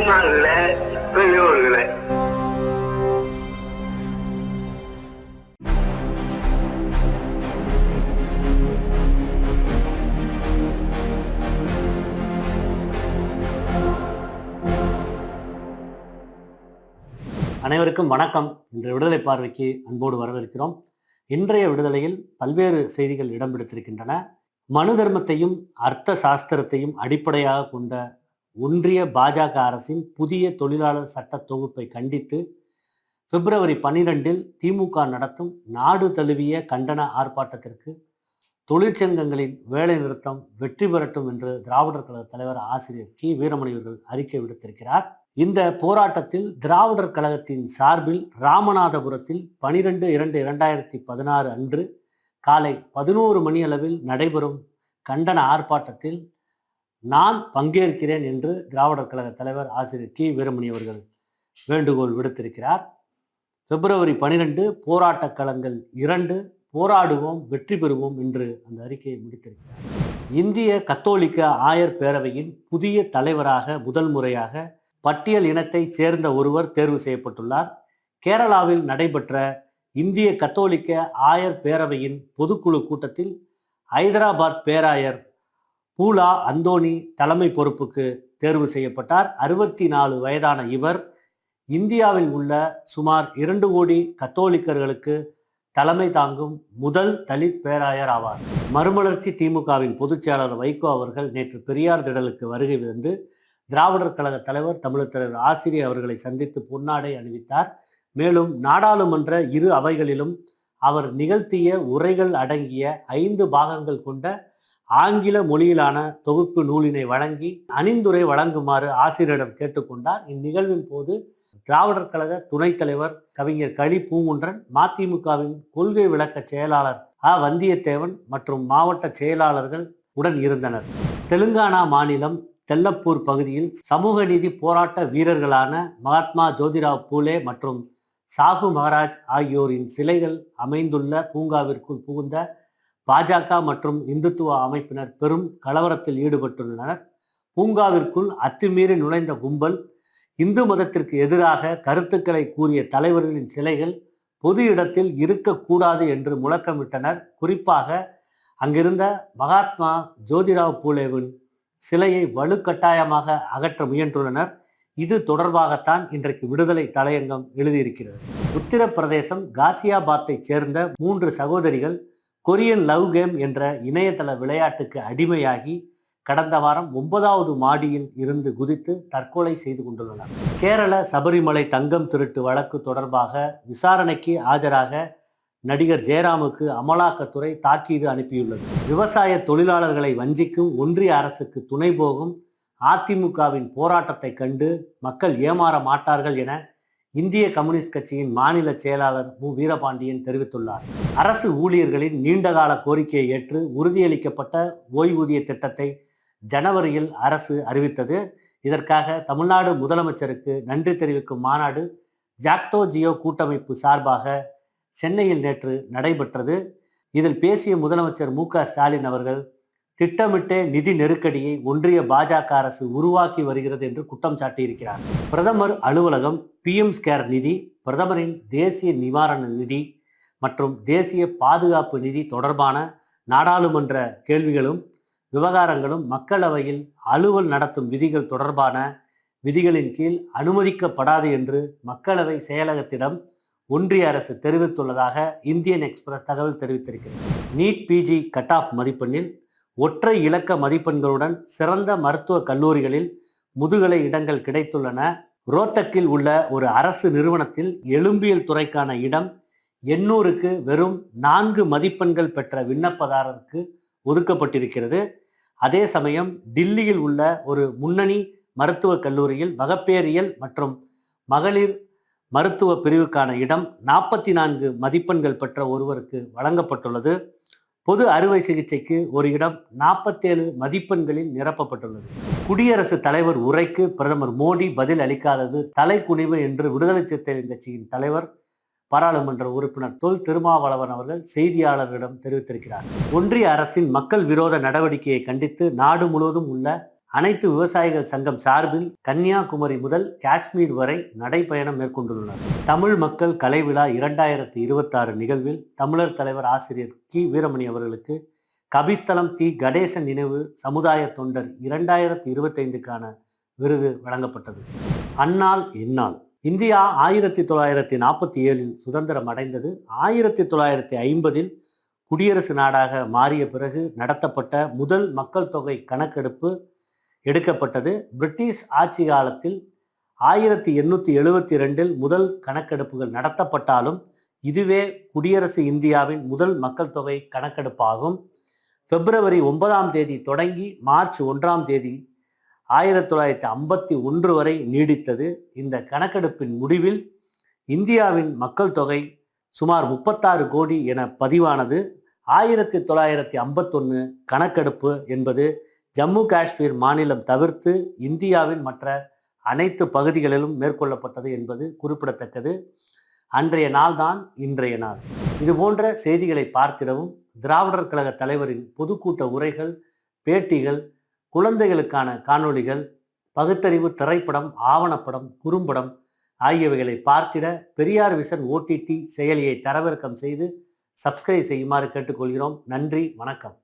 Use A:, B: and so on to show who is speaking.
A: தாய்மார்களே, பெரியோர்களே,
B: அனைவருக்கும் வணக்கம். இன்று விடுதலை பார்வைக்கு அன்போடு வரவேற்கிறோம். இன்றைய விடுதலையில் பல்வேறு செய்திகள் இடம் பிடித்திருக்கின்றன. மனு தர்மத்தையும் அர்த்த சாஸ்திரத்தையும் அடிப்படையாக கொண்ட ஒன்றிய பாஜக அரசின் புதிய தொழிலாளர் சட்ட தொகுப்பை கண்டித்து பிப்ரவரி 12 திமுக நடத்தும் நாடு தழுவிய கண்டன ஆர்ப்பாட்டத்திற்கு தொழிற்சங்கங்களின் வேலை நிறுத்தம் வெற்றி பெறட்டும் என்று திராவிடர் கழக தலைவர் ஆசிரியர் கி வீரமணி அவர்கள் அறிக்கை விடுத்திருக்கிறார். இந்த போராட்டத்தில் திராவிடர் கழகத்தின் சார்பில் ராமநாதபுரத்தில் 12/2/2016 அன்று காலை 11 மணி அளவில் நடைபெறும் கண்டன ஆர்ப்பாட்டத்தில் நான் பங்கேற்கிறேன் என்று திராவிடர் கழக தலைவர் ஆசிரியர் கி வீரமணி அவர்கள் வேண்டுகோள் விடுத்திருக்கிறார். பிப்ரவரி 12 போராட்ட களங்கள் 2, போராடுவோம் வெற்றி பெறுவோம் என்று அந்த அறிக்கையை முடித்திருக்கிறார். இந்திய கத்தோலிக்க ஆயர் பேரவையின் புதிய தலைவராக முதல் முறையாக பட்டியல் இனத்தை சேர்ந்த ஒருவர் தேர்வு செய்யப்பட்டுள்ளார். கேரளாவில் நடைபெற்ற இந்திய கத்தோலிக்க ஆயர் பேரவையின் பொதுக்குழு கூட்டத்தில் ஐதராபாத் பேராயர் பூலா அந்தோணி தலைமை பொறுப்புக்கு தேர்வு செய்யப்பட்டார். 64 வயதான இவர் இந்தியாவில் உள்ள சுமார் 2 கோடி கத்தோலிக்கர்களுக்கு தலைமை தாங்கும் முதல் தலித் பேராயர் ஆவார். மறுமலர்ச்சி திமுகவின் பொதுச் செயலாளர் வைகோ அவர்கள் நேற்று பெரியார் திடலுக்கு வருகை வந்து திராவிடர் கழக தலைவர் தமிழர் தலைவர் ஆசிரியர் அவர்களை சந்தித்து பொன்னாடை அணிவித்தார். மேலும் நாடாளுமன்ற இரு அவைகளிலும் அவர் நிகழ்த்திய உரைகள் அடங்கிய 5 பாகங்கள் கொண்ட ஆங்கில மொழியிலான தொகுப்பு நூலினை வழங்கி அணிந்துரை வழங்குமாறு ஆசிரியரிடம் கேட்டுக்கொண்டார். இந்நிகழ்வின் போது திராவிடர் கழக துணைத் தலைவர் கவிஞர் களி பூங்குன்றன், மதிமுகவின் கொள்கை விளக்க செயலாளர் வந்தியத்தேவன் மற்றும் மாவட்ட செயலாளர்கள் உடன் இருந்தனர். தெலுங்கானா மாநிலம் தெல்லப்பூர் பகுதியில் சமூக நீதி போராட்ட வீரர்களான மகாத்மா ஜோதிராவ் பூலே மற்றும் சாகு மகாராஜ் ஆகியோரின் சிலைகள் அமைந்துள்ள பூங்காவிற்குள் புகுந்த பாஜக மற்றும் இந்துத்துவ அமைப்பினர் பெரும் கலவரத்தில் ஈடுபட்டுள்ளனர். பூங்காவிற்குள் அத்துமீறி நுழைந்த கும்பல் இந்து மதத்திற்கு எதிராக கருத்துக்களை கூறிய தலைவர்களின் சிலைகள் பொது இடத்தில் இருக்கக்கூடாது என்று முழக்கமிட்டனர். குறிப்பாக அங்கிருந்த மகாத்மா ஜோதிராவ் பூலேவின் சிலையை வலுக்கட்டாயமாக அகற்ற முயன்றுள்ளனர். இது தொடர்பாகத்தான் இன்றைக்கு விடுதலை தலையங்கம் எழுதியிருக்கிறது. உத்தரப்பிரதேசம் காசியாபாத்தை சேர்ந்த 3 சகோதரிகள் கொரியன் லவ் கேம் என்ற இணையதள விளையாட்டுக்கு அடிமையாகி கடந்த வாரம் 9வது மாடியில் இருந்து குதித்து தற்கொலை செய்து கொண்டுள்ளனர். கேரள சபரிமலை தங்கம் திருட்டு வழக்கு தொடர்பாக விசாரணைக்கு ஆஜராக நடிகர் ஜெயராமுக்கு அமலாக்கத்துறை தாக்கீது அனுப்பியுள்ளது. விவசாய தொழிலாளர்களை வஞ்சிக்கும் ஒன்றிய அரசுக்கு துணை போகும் அதிமுகவின் போராட்டத்தை கண்டு மக்கள் ஏமாற மாட்டார்கள் என இந்திய கம்யூனிஸ்ட் கட்சியின் மாநில செயலாளர் மு வீரபாண்டியன் தெரிவித்துள்ளார். அரசு ஊழியர்களின் நீண்டகால கோரிக்கையை ஏற்று உறுதியளிக்கப்பட்ட ஓய்வூதிய திட்டத்தை ஜனவரியில் அரசு அறிவித்தது. இதற்காக தமிழ்நாடு முதலமைச்சருக்கு நன்றி தெரிவிக்கும் மாநாடு ஜாக்டோ ஜியோ கூட்டமைப்பு சார்பாக சென்னையில் நேற்று நடைபெற்றது. இதில் பேசிய முதலமைச்சர் மு க ஸ்டாலின் அவர்கள் திட்டமிட்ட நிதி நெருக்கடியை ஒன்றிய பாஜக அரசு உருவாக்கி வருகிறது என்று குற்றம் சாட்டியிருக்கிறார். பிரதமர் அலுவலகம், PM கேர் நிதி, பிரதமரின் தேசிய நிவாரண நிதி மற்றும் தேசிய பாதுகாப்பு நிதி தொடர்பான நாடாளுமன்ற கேள்விகளும் விவகாரங்களும் மக்களவையில் அலுவல் நடத்தும் விதிகள் தொடர்பான விதிகளின் கீழ் அனுமதிக்கப்படாது என்று மக்களவை செயலகத்திடம் ஒன்றிய அரசு தெரிவித்துள்ளதாக இந்தியன் எக்ஸ்பிரஸ் தகவல் தெரிவித்திருக்கிறது. நீட் PG கட் ஆஃப் மதிப்பெண்ணில் ஒற்றை இலக்க மதிப்பெண்களுடன் சிறந்த மருத்துவ கல்லூரிகளில் முதுகலை இடங்கள் கிடைத்துள்ளன. ரோத்தக்கில் உள்ள ஒரு அரசு நிறுவனத்தில் எலும்பியல் துறைக்கான இடம் 800க்கு வெறும் 4 மதிப்பெண்கள் பெற்ற விண்ணப்பதாரருக்கு ஒதுக்கப்பட்டிருக்கிறது. அதே சமயம் டில்லியில் உள்ள ஒரு முன்னணி மருத்துவக் கல்லூரியில் மகப்பேறியல் மற்றும் மகளிர் மருத்துவ பிரிவுக்கான இடம் 44 மதிப்பெண்கள் பெற்ற ஒருவருக்கு வழங்கப்பட்டுள்ளது. பொது அறுவை சிகிச்சைக்கு ஒரு இடம் 47 மதிப்பெண்களில் நிரப்பப்பட்டுள்ளது. குடியரசுத் தலைவர் உரைக்கு பிரதமர் மோடி பதில் அளிக்காதது தலைக்குனிவு என்று விடுதலை சிறுத்தைகள் கட்சியின் தலைவர் பாராளுமன்ற உறுப்பினர் தொல் திருமாவளவன் அவர்கள் செய்தியாளர்களிடம் தெரிவித்திருக்கிறார். ஒன்றிய அரசின் மக்கள் விரோத நடவடிக்கையை கண்டித்து நாடு முழுவதும் உள்ள அனைத்து விவசாயிகள் சங்கம் சார்பில் கன்னியாகுமரி முதல் காஷ்மீர் வரை நடைபயணம் மேற்கொண்டுள்ளனர். தமிழ் மக்கள் கலை விழா 2026 நிகழ்வில் தமிழர் தலைவர் ஆசிரியர் கி வீரமணி அவர்களுக்கு கபிஸ்தலம் தி கணேசன் நினைவு சமுதாய தொண்டர் 2025க்கான விருது வழங்கப்பட்டது. அந்நாள் இந்நாள். இந்தியா 1947 சுதந்திரம் அடைந்தது. 1950 குடியரசு நாடாக மாறிய பிறகு நடத்தப்பட்ட முதல் மக்கள் தொகை கணக்கெடுப்பு எடுக்கப்பட்டது. பிரிட்டிஷ் ஆட்சி காலத்தில் 1872 முதல் கணக்கெடுப்புகள் நடத்தப்பட்டாலும் இதுவே குடியரசு இந்தியாவின் முதல் மக்கள் தொகை கணக்கெடுப்பாகும். பிப்ரவரி 9 தொடங்கி மார்ச் 1 1951 வரை நீடித்தது. இந்த கணக்கெடுப்பின் முடிவில் இந்தியாவின் மக்கள் தொகை சுமார் 36 கோடி என பதிவானது. 1951 கணக்கெடுப்பு என்பது ஜம்மு காஷ்மீர் மாநிலம் தவிர்த்து இந்தியாவின் மற்ற அனைத்து பகுதிகளிலும் மேற்கொள்ளப்பட்டது என்பது குறிப்பிடத்தக்கது. அன்றைய நாள்தான் இன்றைய நாள். இது போன்ற செய்திகளை பார்த்திடவும் திராவிடர் கழக தலைவரின் பொதுக்கூட்ட உரைகள், பேட்டிகள், குழந்தைகளுக்கான காணொளிகள், பகுத்தறிவு திரைப்படம், ஆவணப்படம், குறும்படம் ஆகியவைகளை பார்த்திட பெரியார் விஷன் OTT செயலியை தரவிறக்கம் செய்து சப்ஸ்கிரைப் செய்யுமாறு கேட்டுக்கொள்கிறோம். நன்றி, வணக்கம்.